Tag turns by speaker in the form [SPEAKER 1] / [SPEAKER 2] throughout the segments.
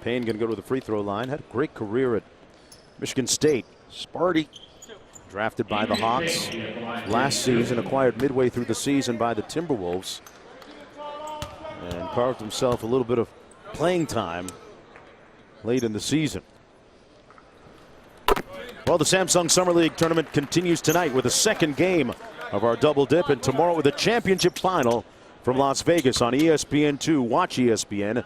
[SPEAKER 1] Payne going to go to the free throw line. Had a great career at Michigan State. Sparty. Drafted by the Hawks last season, acquired midway through the season by the Timberwolves, and carved himself a little bit of playing time late in the season. Well, the Samsung Summer League tournament continues tonight with the second game of our double dip, and tomorrow with a championship final from Las Vegas on ESPN2. Watch ESPN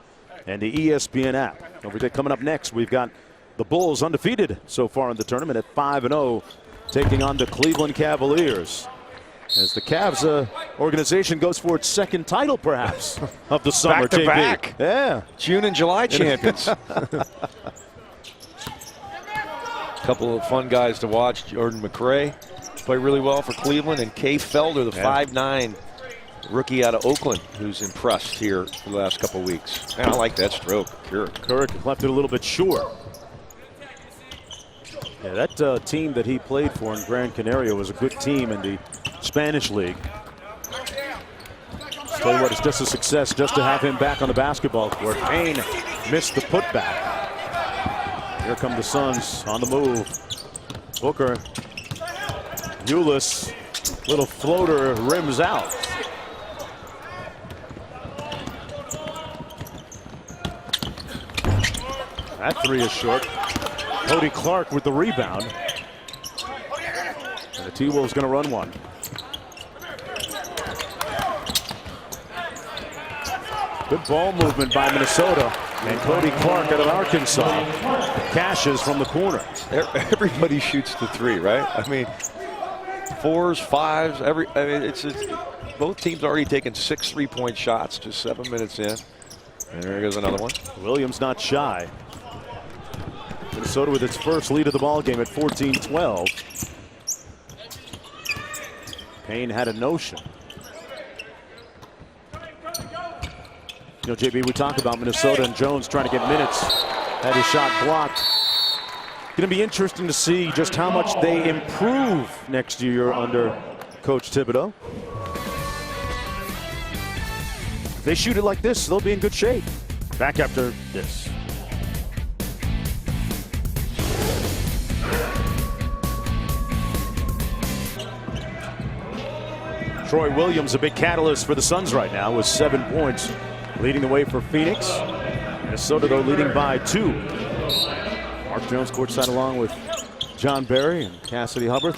[SPEAKER 1] and the ESPN app. Don't forget, coming up next, we've got the Bulls undefeated so far in the tournament at 5-0, taking on the Cleveland Cavaliers, as the Cavs organization goes for its second title, perhaps, of the summer.
[SPEAKER 2] Back to back.
[SPEAKER 1] Yeah.
[SPEAKER 2] June and July champions. Couple of fun guys to watch. Jordan McRae play really well for Cleveland, and Kay Felder, the 5'9" rookie out of Oakland, who's impressed here for the last couple of weeks. Man, I like that stroke.
[SPEAKER 1] Kurek left it a little bit short. Yeah, that team that he played for in Gran Canaria was a good team in the Spanish League. I'll tell you what, it's just a success just to have him back on the basketball court. Payne missed the putback. Here come the Suns on the move. Booker. Ulis. Little floater, rims out. That three is short. Cody Clark with the rebound. And the T-Wolves going to run one. Good ball movement by Minnesota. And Cody Clark out of Arkansas cashes from the corner.
[SPEAKER 2] Everybody shoots the three, right? I mean, fours, fives, it's both teams already taken 6 3-point shots just 7 minutes in. And there goes another one.
[SPEAKER 1] Williams not shy. Minnesota with its first lead of the ball game at 14-12. Payne had a notion. You know, JB, we talk about Minnesota and Jones trying to get minutes. Had his shot blocked. Going to be interesting to see just how much they improve next year under Coach Thibodeau. If they shoot it like this, they'll be in good shape. Back after this. Troy Williams, a big catalyst for the Suns right now, with 7 points, leading the way for Phoenix. Minnesota, though, leading by 2. Mark Jones courtside along with John Barry and Cassidy Hubbard.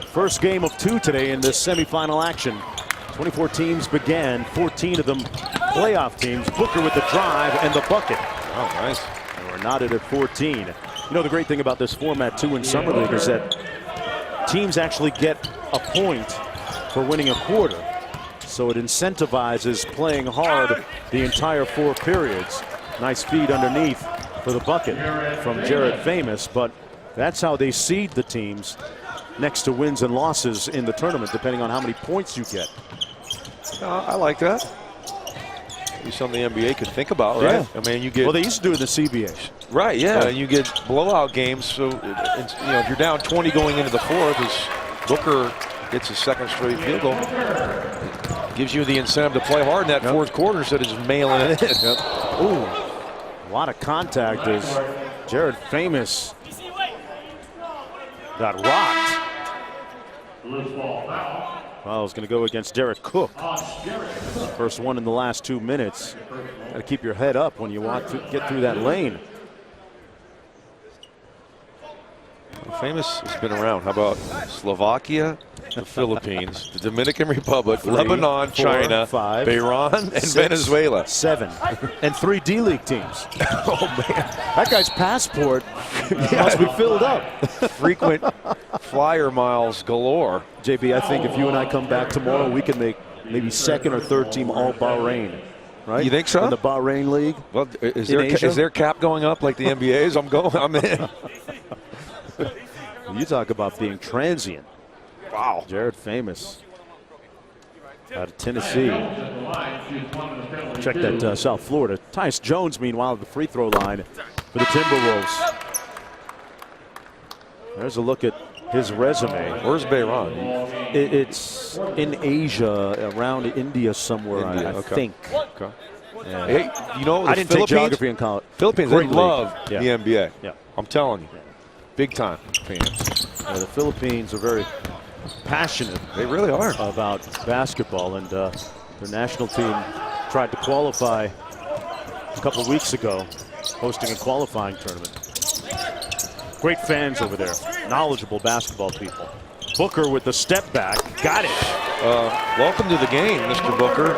[SPEAKER 1] First game of 2 today in this semifinal action. 24 teams began, 14 of them playoff teams. Booker with the drive and the bucket.
[SPEAKER 2] Oh, nice.
[SPEAKER 1] And we're knotted at 14. You know, the great thing about this format, too, in Summer League is that teams actually get a point for winning a quarter. So it incentivizes playing hard the entire 4 periods. Nice feed underneath for the bucket from Jared Famous, but that's how they seed the teams next to wins and losses in the tournament, depending on how many points you get.
[SPEAKER 2] I like that. Maybe something the NBA could think about, right?
[SPEAKER 1] Yeah.
[SPEAKER 2] I mean, you get.
[SPEAKER 1] Well, they used to do it in the CBA.
[SPEAKER 2] Right, yeah. And you get blowout games, so you know, if you're down 20 going into the 4th, as Booker gets his 2nd straight field goal, it gives you the incentive to play hard in that 4th quarter instead of just mailing it in.
[SPEAKER 1] Ooh, a lot of contact as Jared Famous got rocked. Well, it's going to go against Derek Cook. First one in the last 2 minutes. Got to keep your head up when you want to get through that lane.
[SPEAKER 2] Famous has been around. How about Slovakia, the Philippines, the Dominican Republic, Lebanon,
[SPEAKER 1] 4,
[SPEAKER 2] China,
[SPEAKER 1] 5,
[SPEAKER 2] Bahrain, and
[SPEAKER 1] 6,
[SPEAKER 2] Venezuela.
[SPEAKER 1] 7. And 3 D-League teams.
[SPEAKER 2] Oh, man.
[SPEAKER 1] That guy's passport must be filled up.
[SPEAKER 2] Frequent flyer miles galore.
[SPEAKER 1] JB, I think if you and I come back tomorrow, we can make maybe 2nd or 3rd team all Bahrain. Right?
[SPEAKER 2] You think so?
[SPEAKER 1] In the Bahrain League.
[SPEAKER 2] Well, is their cap going up like the NBA's? I'm in.
[SPEAKER 1] You talk about being transient.
[SPEAKER 2] Wow.
[SPEAKER 1] Jared Famous out of Tennessee. Check that South Florida. Tyus Jones, meanwhile, at the free throw line for the Timberwolves. There's a look at his resume.
[SPEAKER 2] Where's Bahrain?
[SPEAKER 1] It's in Asia, around India somewhere, I think.
[SPEAKER 2] Okay. Hey, you know,
[SPEAKER 1] I didn't take geography in college.
[SPEAKER 2] Philippines, they love the NBA.
[SPEAKER 1] Yeah.
[SPEAKER 2] I'm telling you. Big time fans.
[SPEAKER 1] Yeah, the Philippines are very passionate.
[SPEAKER 2] They really are.
[SPEAKER 1] About basketball, and their national team tried to qualify a couple of weeks ago, hosting a qualifying tournament. Great fans over there, knowledgeable basketball people. Booker with the step back, got it.
[SPEAKER 2] Welcome to the game, Mr. Booker.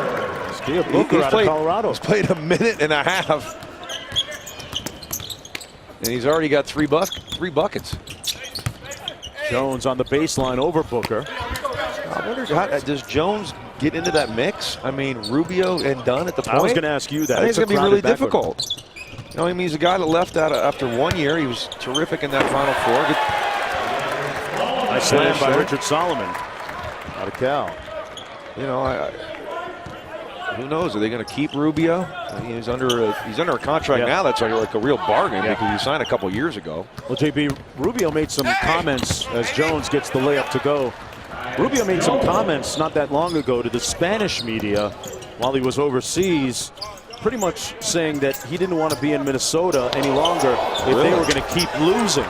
[SPEAKER 1] Booker out of Colorado.
[SPEAKER 2] He's played a minute and a half. And he's already got three buckets.
[SPEAKER 1] Jones on the baseline over Booker.
[SPEAKER 2] I wonder, does Jones get into that mix? I mean, Rubio and Dunn at the point?
[SPEAKER 1] I was going to ask you that.
[SPEAKER 2] I think it's going to be really difficult. You know, I mean, he's a guy that left out after 1 year. He was terrific in that Final Four.
[SPEAKER 1] Nice slam by Richard Solomon out of Cal.
[SPEAKER 2] You know, who knows? Are they going to keep Rubio? I mean, he's under a contract now that's like a real bargain because he signed a couple years ago.
[SPEAKER 1] Well, JB, Rubio made some comments as Jones gets the layup to go. Rubio made some comments not that long ago to the Spanish media while he was overseas, pretty much saying that he didn't want to be in Minnesota any longer if they were going to keep losing.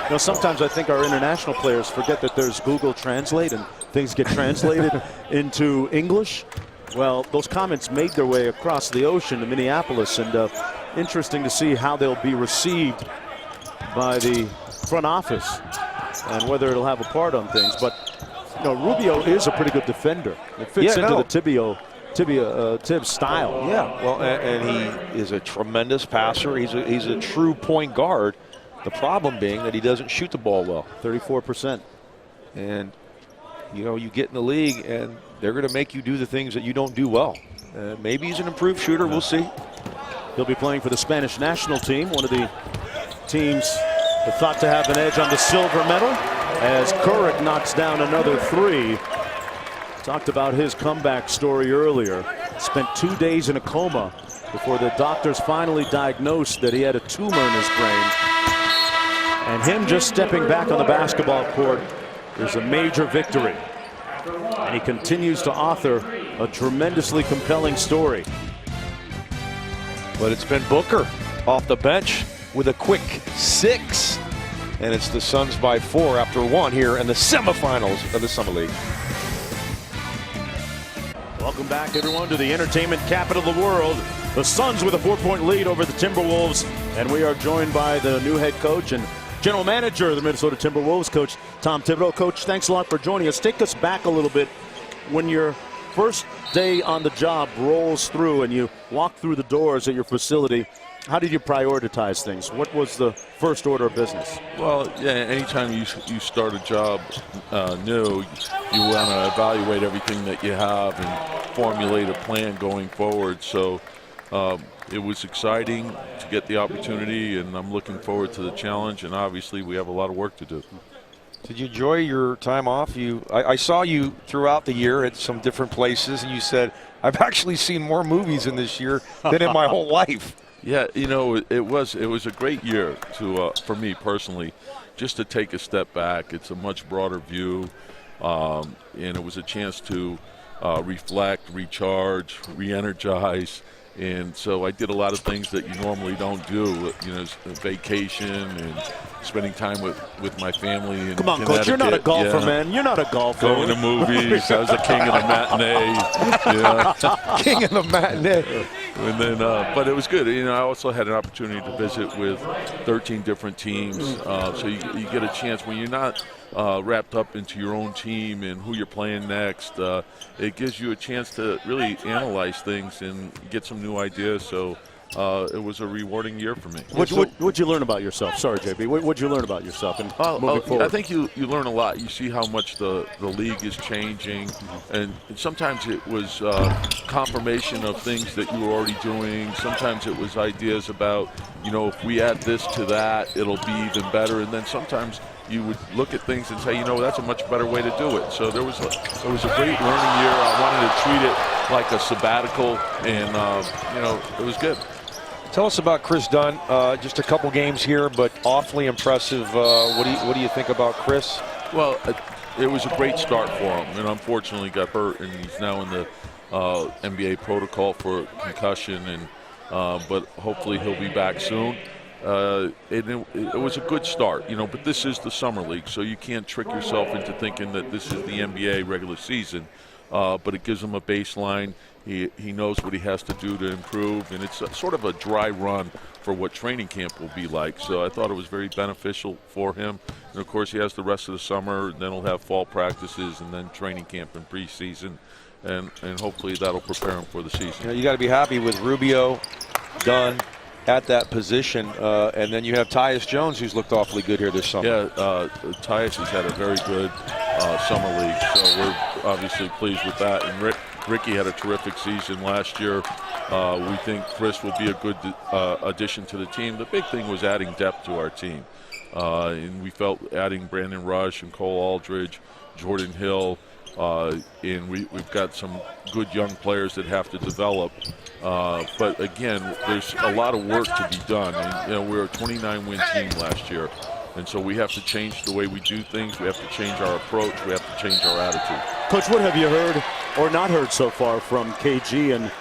[SPEAKER 1] You know, sometimes I think our international players forget that there's Google Translate and things get translated into English. Well, those comments made their way across the ocean to Minneapolis, and interesting to see how they'll be received by the front office and whether it'll have a part on things. But you know, Rubio is a pretty good defender. It fits into the Tibbs style.
[SPEAKER 2] Yeah, well, and he is a tremendous passer. He's a true point guard. The problem being that he doesn't shoot the ball well.
[SPEAKER 1] 34%.
[SPEAKER 2] And you know, you get in the league and they're going to make you do the things that you don't do well. Maybe he's an improved shooter. We'll see.
[SPEAKER 1] He'll be playing for the Spanish national team, one of the teams thought to have an edge on the silver medal, as Kurek knocks down another three. Talked about his comeback story earlier. Spent 2 days in a coma before the doctors finally diagnosed that he had a tumor in his brain. And him just stepping back on the basketball court is a major victory. And he continues to author a tremendously compelling story.
[SPEAKER 2] But it's been Booker off the bench with a quick 6. And it's the Suns by 4 after 1 here in the semifinals of the Summer League.
[SPEAKER 1] Welcome back, everyone, to the entertainment capital of the world. The Suns with a 4-point lead over the Timberwolves. And we are joined by the new head coach and general manager of the Minnesota Timberwolves, Coach Tom Thibodeau. Coach, thanks a lot for joining us. Take us back a little bit. When your first day on the job rolls through and you walk through the doors at your facility, how did you prioritize things? What was the first order of business?
[SPEAKER 3] Well, yeah, anytime you start a job new, you want to evaluate everything that you have and formulate a plan going forward. So it was exciting to get the opportunity, and I'm looking forward to the challenge, and obviously we have a lot of work to do.
[SPEAKER 2] Did you enjoy your time off? I saw you throughout the year at some different places, and you said, I've actually seen more movies in this year than in my whole life.
[SPEAKER 3] Yeah, you know, it was a great year for me personally, just to take a step back. It's a much broader view, and it was a chance to reflect, recharge, re-energize. And so I did a lot of things that you normally don't do, you know, vacation and spending time with my family in
[SPEAKER 1] Come on, Coach, you're not a golfer, man. You're not a golfer.
[SPEAKER 3] Going to movies. I was the king of the matinee. Yeah.
[SPEAKER 2] King of the matinee.
[SPEAKER 3] And then, but it was good. You know, I also had an opportunity to visit with 13 different teams. So you get a chance when you're not wrapped up into your own team and who you're playing next. It gives you a chance to really analyze things and get some new ideas. So it was a rewarding year for me.
[SPEAKER 1] What'd you learn about yourself? Sorry, JB. What'd you learn about yourself and moving forward?
[SPEAKER 3] I think you learn a lot. You see how much the league is changing, and sometimes it was confirmation of things that you were already doing. Sometimes it was ideas about, you know, if we add this to that, it'll be even better. And then sometimes you would look at things and say, you know, that's a much better way to do it. So it was a great learning year. I wanted to treat it like a sabbatical, and you know, it was good.
[SPEAKER 2] Tell us about Chris Dunn. Just a couple games here, but awfully impressive. What do you think about Chris?
[SPEAKER 3] Well, it was a great start for him, and unfortunately got hurt, and he's now in the NBA protocol for concussion, and but hopefully he'll be back soon. It was a good start, but this is the summer league, so you can't trick yourself into thinking that this is the NBA regular season. But it gives him a baseline. He knows what he has to do to improve, and it's sort of a dry run for what training camp will be like. So I thought it was very beneficial for him. And of course, he has the rest of the summer, then he'll have fall practices, and then training camp and preseason, and hopefully that'll prepare him for the season.
[SPEAKER 2] You got to be happy with Rubio, Dunn at that position, and then you have Tyus Jones, who's looked awfully good here this summer.
[SPEAKER 3] Yeah, Tyus has had a very good summer league, so we're obviously pleased with that. And Ricky had a terrific season last year. We think Chris will be a good addition to the team. The big thing was adding depth to our team, and we felt adding Brandon Rush and Cole Aldridge, Jordan Hill, and we've got some good young players that have to develop. But again, there's a lot of work to be done. And, we're a 29-win team last year. And so we have to change the way we do things. We have to change our approach. We have to change our attitude.
[SPEAKER 1] Coach, what have you heard or not heard so far from KG and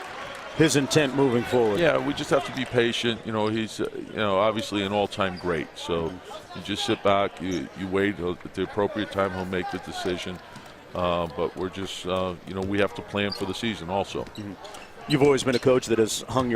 [SPEAKER 1] his intent moving forward?
[SPEAKER 3] Yeah, we just have to be patient. He's, obviously an all-time great. So you just sit back, you wait. At the appropriate time, he'll make the decision. But we're just, we have to plan for the season also.
[SPEAKER 1] You've always been a coach that has hung your